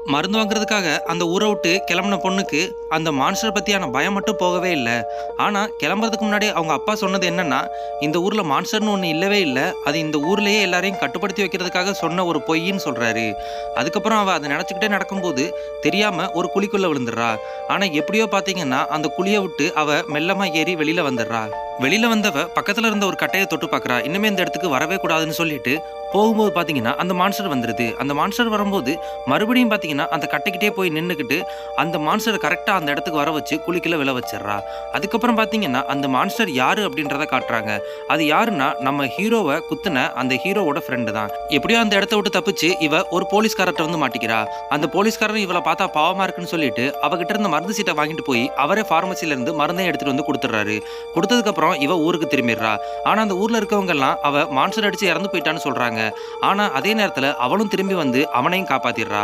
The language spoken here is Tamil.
மருந்து வாங்குறதுக்காக அந்த ஊரை விட்டு கிளம்புன பொண்ணுக்கு அந்த மான்ஸ்டர் பத்தியான பயம் மட்டும் போகவே இல்லை. ஆனா கிளம்புறதுக்கு முன்னாடி அவங்க அப்பா சொன்னது என்னன்னா, இந்த ஊர்ல மான்ஸ்டர்னு ஒன்று இல்லவே இல்லை, அது இந்த ஊர்லயே எல்லாரையும் கட்டுப்படுத்தி வைக்கிறதுக்காக சொன்ன ஒரு பொய்ன்னு சொல்றாரு. அதுக்கப்புறம் அவ அதை நினைச்சுக்கிட்டே நடக்கும்போது தெரியாம ஒரு குழிக்குள்ள விழுந்துடுறா. ஆனா எப்படியோ பாத்தீங்கன்னா அந்த குழியை விட்டு அவ மெல்லமா ஏறி வெளியில வந்துடுறா. வெளியில வந்தவ பக்கத்துல இருந்த ஒரு கட்டையை தொட்டு பார்க்கறா. இனிமே இந்த இடத்துக்கு வரவே கூடாதுன்னு சொல்லிட்டு போகும்போது பாத்தீங்கன்னா அந்த மான்ஸ்டர் வந்துருது. அந்த மான்ஸ்டர் வரும்போது மறுபடியும் பாத்தீங்கன்னா அந்த கட்டைக்கிட்டே போய் நின்னுக்கிட்டு அந்த மான்ஸ்டரை கரெக்டா அந்த இடத்துக்கு வர வச்சு குழிக்குள்ள விழ வச்சிடுறா. அதுக்கப்புறம் பாத்தீங்கன்னா அந்த மான்ஸ்டர் யாரு அப்படின்றத காட்டுறாங்க. அது யாருன்னா நம்ம ஹீரோவை குத்துன அந்த ஹீரோவோட ஃப்ரெண்டு தான். எப்படியோ அந்த இடத்த விட்டு தப்பிச்சு இவ ஒரு போலீஸ்காரர்கிட்ட வந்து மாட்டிக்கிறா. அந்த போலீஸ்காரர் இவளை பார்த்தா பாவமா இருக்குன்னு சொல்லிட்டு அவகிட்ட இருந்த மருந்து சீட்டை வாங்கிட்டு போய் அவரே பார்மசில இருந்து மருந்தையும் எடுத்துட்டு வந்து கொடுத்துறாரு. கொடுத்ததுக்கு அப்புறம் இவ ஊருக்கு திரும்பிடுறா. ஆனா அந்த ஊர்ல இருக்கவங்க எல்லாம் அவ மான்ஸ்டர் அடிச்சு இறந்து போயிட்டான்னு சொல்றாங்க. ஆனா அதே நேரத்துல அவளும் திரும்பி வந்து அவனையும் காப்பாத்திடுறா.